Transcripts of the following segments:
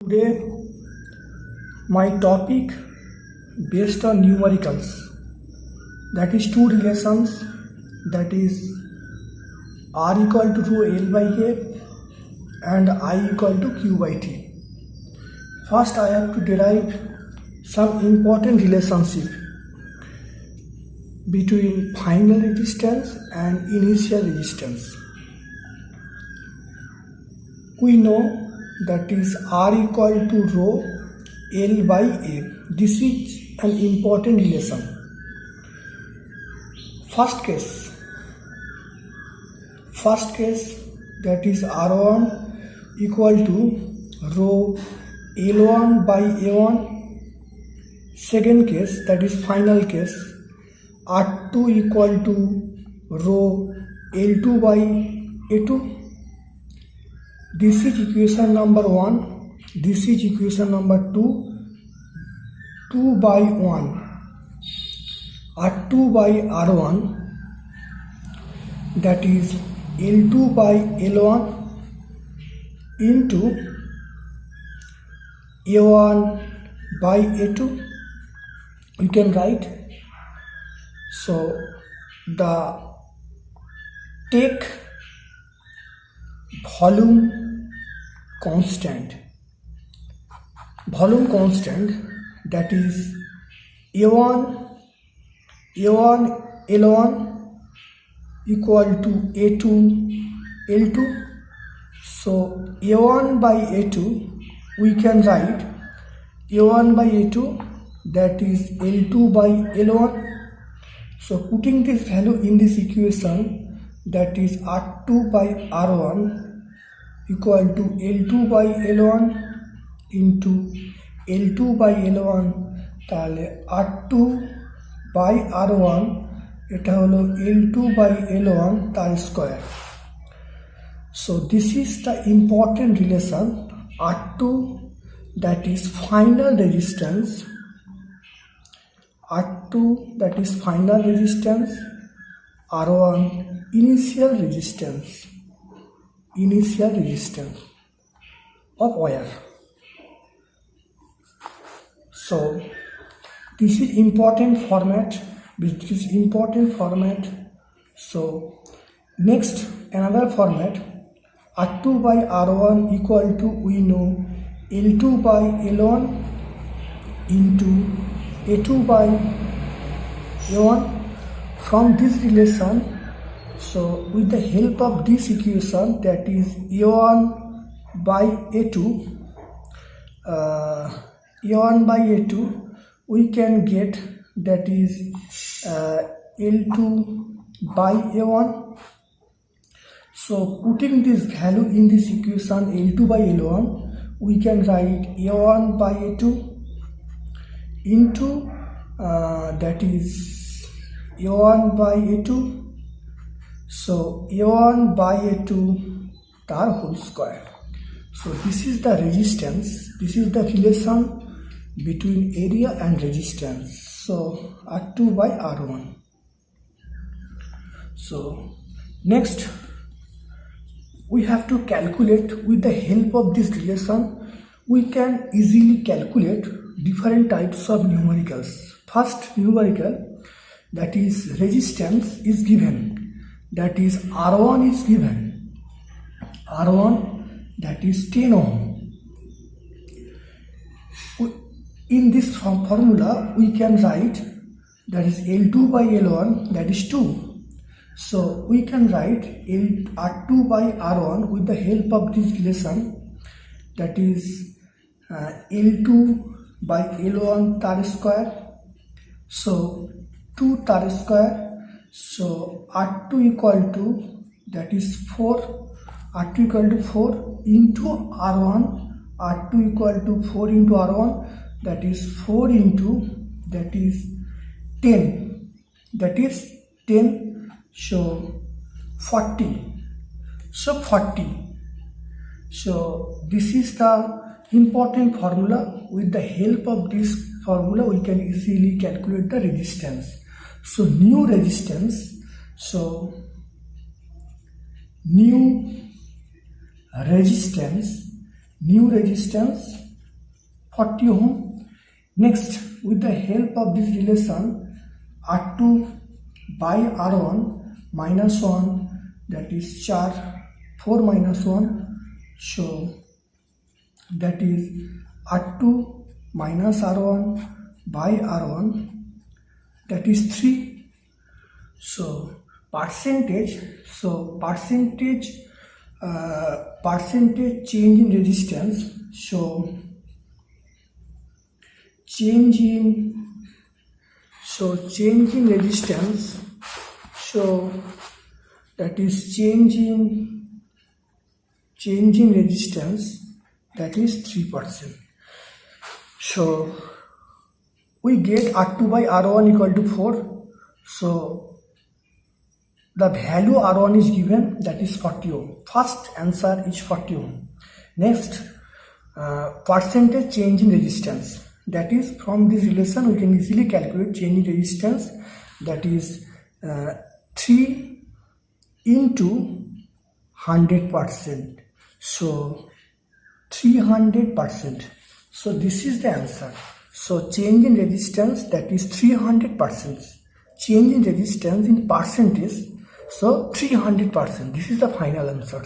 Today my topic based on numericals, that is two relations, that is r equal to rho L by A and I equal to Q by T. First I have to derive some important relationship between final resistance and initial resistance. We know that is r equal to rho L by A. This is an important relation. First case, that is R1 equal to rho L1 by A1. Second case, that is final case, R2 equal to rho L2 by A2. This is equation number 1. This is equation number 2. 2 by 1. R2 by R1, that is L2 by L1 into A1 by A2. You can write. So the take volume constant, that is A1 L1 equal to A2 L2. So A1 by A2 we can write A1 by A2, that is L2 by L1. So putting this value in this equation, that is R2 by R1 equal to L2 by L1 into L2 by L1, তাহলে R2 by R1 এটা হলো L2 by L1 তার square. So this is the important relation. R2, that is final resistance, R2 that is final resistance, R1 initial resistance of wire. So this is important format. So next, another format, R2 by R1 equal to, we know, L2 by L1 into A2 by A1. From this relation, so with the help of this equation, that is A1 by A2, we can get, that is L2 by A1. So putting this value in this equation L2 by L1, we can write A1 by A2 into that is A1 by A2. So A1 by A2 tar whole square. So this is the resistance. This is the relation between area and resistance. So R2 by R1. So next, we have to calculate with the help of this relation. We can easily calculate different types of numericals. First numerical, that is resistance, is given. That is R1 is given. R1, that is 10 ohm. In this formula, we can write, that is L2 by L1, that is 2. So we can write R2 by R1 with the help of this relation, that is L2 by L1 tar square. So 2 tar square. So R2 equal to, that is 4. R2 equal to 4 into R1. R2 equal to 4 into R1, that is 4 into, that is 10. That is 10. So 40. So this is the important formula. With the help of this formula, we can easily calculate the resistance. So new resistance. So new resistance 40 ohm. Next, with the help of this relation R2 by R1 minus 1, that is 4 minus 1, so that is R2 minus R1 by R1, that is 3. So percentage change in resistance, so change in resistance, so that is change in resistance, that is 3%. So we get R2 by R1 equal to 4. So the value R1 is given, that is 40 ohm. First answer is 40 ohm. Next, percentage change in resistance. That is, from this relation we can easily calculate change in resistance, that is 3 into 100%. So 300%. So this is the answer. So change in resistance, that is 300%. Change in resistance in percentage, so 300%. This is the final answer.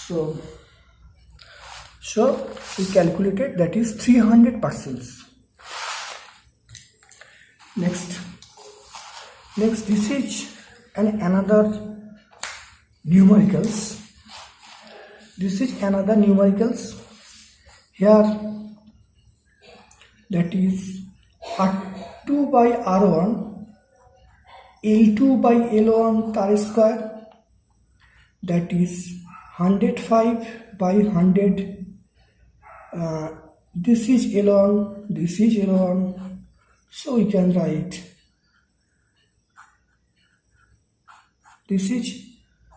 So we calculated, that is 300%. Next, this is another numericals. This is another numericals. Here, that is R2 by R1, L2 by L1 tar square, that is 105 by 100. This is L1, this is L1, so we can write this is,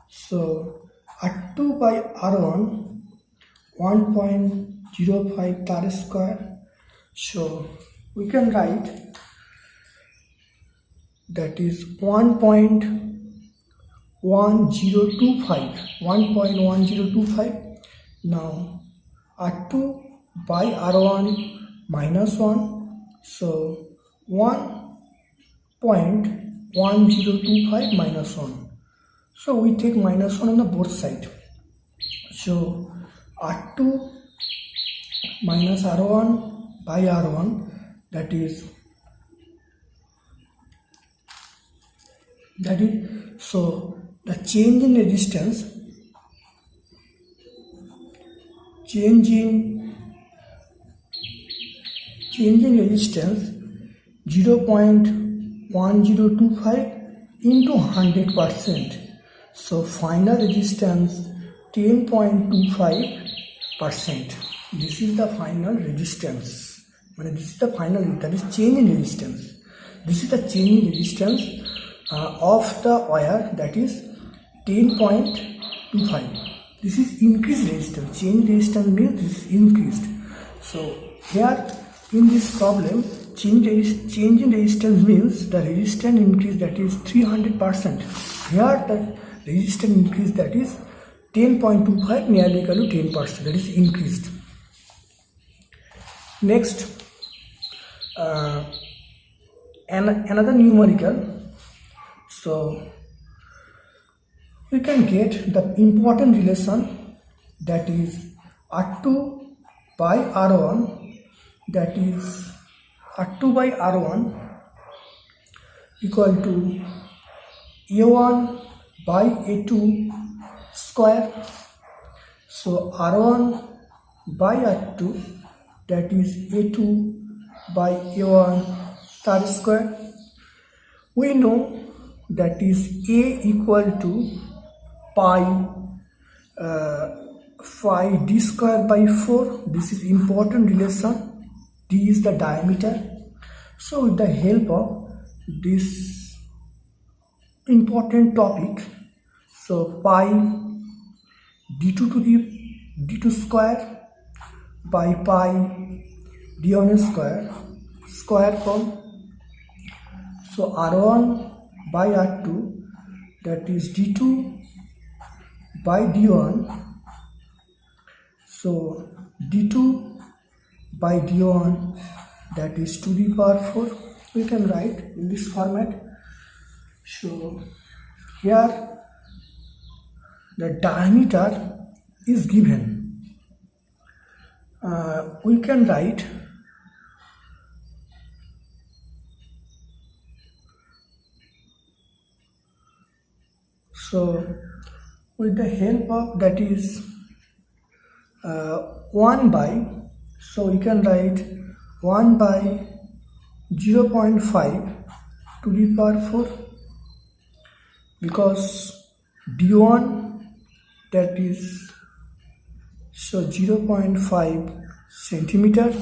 so R2 by R1 1.05 tar square, so we can write that is 1.1025. Now R2 by R1 minus 1, so 1.1025 minus 1. So we take minus 1 on the both side. So R2 minus R1 by R1, that is so the change in resistance, 0.1025 into 100%. So final resistance 10.25%. This is the final resistance. This is the final, that is change in resistance. This is the change in resistance of the wire, that is 10.25. This is increased resistance. Change resistance means this is increased. So here in this problem, change in resistance means the resistance increase, that is 300%. Here the resistance increase, that is 10.25, nearly equal to 10%, that is increased. Next, another numerical. So we can get the important relation, that is R2 by R1, that is R2 by R1 equal to A1 by A2 square. So R1 by R2, that is A2 by A1 tar square. We know that is A equal to pi d square by 4. This is important relation. D is the diameter. So with the help of this important topic, so pi d2 square by pi d1 square form. So R1 by R2, that is d2 by d1. So d2 by d1, that is 2 to the power 4. We can write in this format. So here the diameter is given. We can write with the help of that is 1 by, so we can write 1 by 0.5 to the power 4, because d1 that is 0.5 centimeter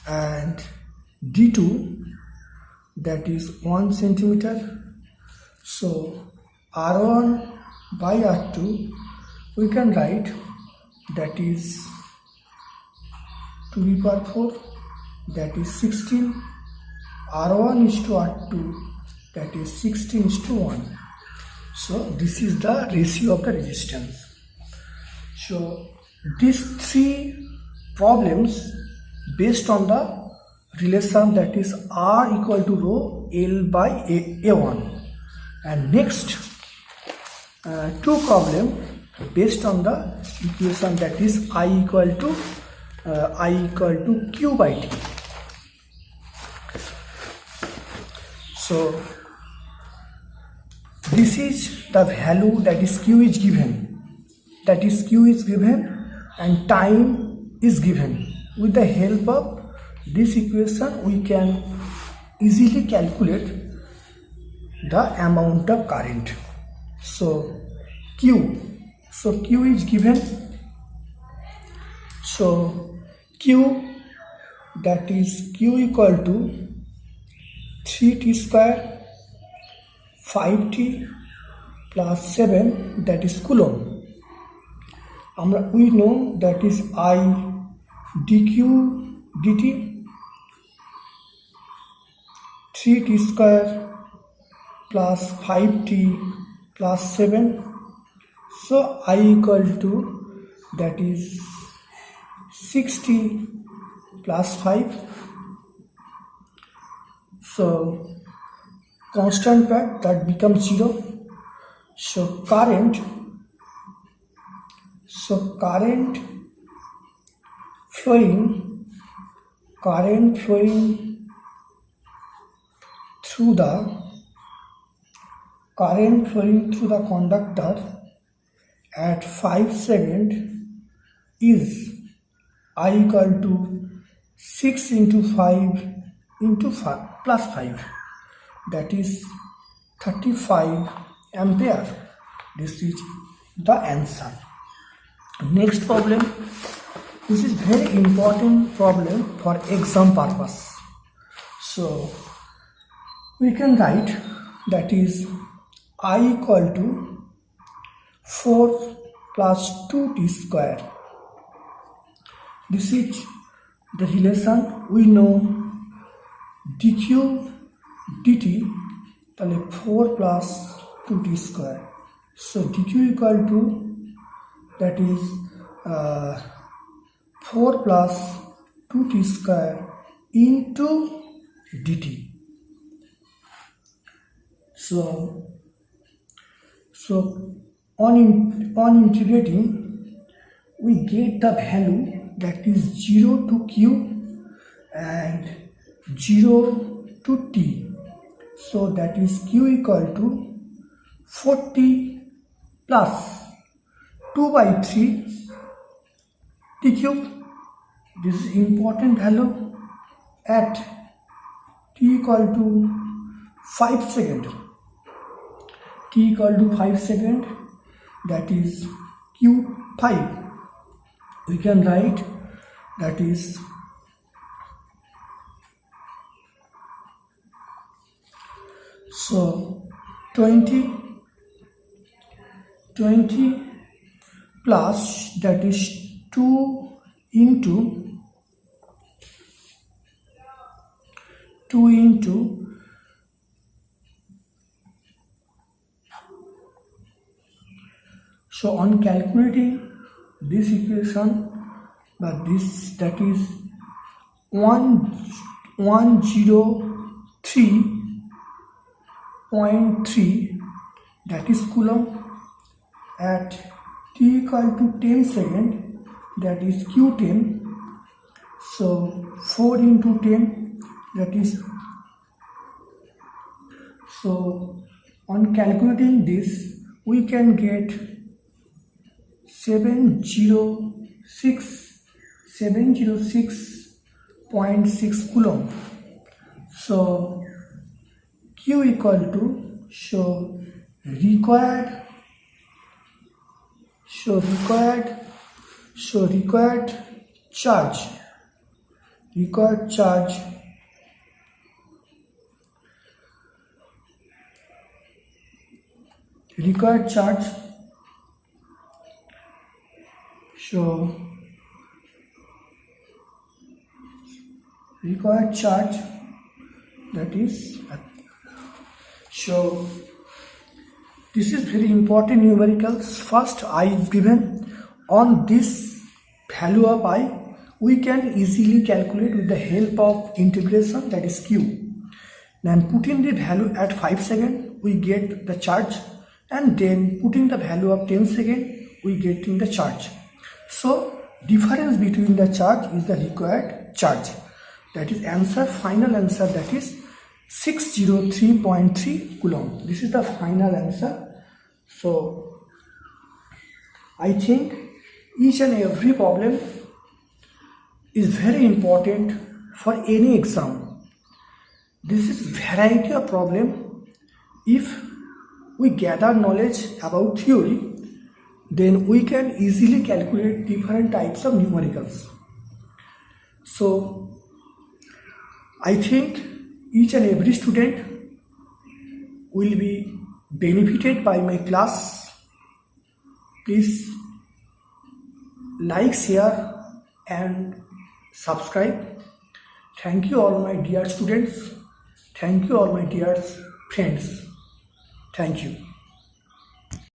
and d2 that is 1 centimeter. So r1 by r2 we can write that is 2 to the power 4, that is 16. r1 is to r2, that is 16 is to 1. So this is the ratio of the resistance. So these three problems based on the relation that is R equal to rho L by A1. And next two problem based on the equation that is I equal to Q by T. So this is the value that is Q is given, and time is given. With the help of this equation we can easily calculate the amount of current. So Q is given. So Q, that is Q equal to 3t square 5t plus 7, that is Coulomb. We know that is I dq dt, 3t square plus 5t plus 7. So I equal to that is 6t plus 5. So constant part that becomes 0. So current flowing through the conductor at 5 seconds is I equal to 6 into 5 into 5 plus 5, that is 35 ampere. This is the answer. Next problem. This is very important problem for exam purpose. So we can write that is I equal to 4 plus 2t square. This is the relation. We know dq dt, 4 plus 2t square. So dq equal to that is 4 plus 2t square into dt. So on integrating we get the value that is 0 to q and 0 to t. So that is q equal to 40 plus 2 by 3 t cube. This is important value at t equal to 5 seconds. T equal to 5 seconds, that is Q5. We can write that is so 20 plus that is 2 into so on calculating this equation but this, that is 103.3, that is coulomb. At t equal to 10 second, that is q10. So 4 into 10, that is, so on calculating this, we can get 706.6 coulomb. So q equal to, required charge, so required charge, that is, so this is very important numericals. First I is given. On this value of I, we can easily calculate with the help of integration, that is q. Then putting the value at 5 seconds, we get the charge, and then putting the value of 10 seconds, we get in the charge. So difference between the charge is the required charge. That is answer, final answer, that is 603.3 coulomb. This is the final answer. So I think each and every problem is very important for any exam. This is variety of problem. If we gather knowledge about theory, then we can easily calculate different types of numericals. So I think each and every student will be benefited by my class. Please like, share and subscribe. Thank you all my dear students. Thank you all my dear friends. Thank you.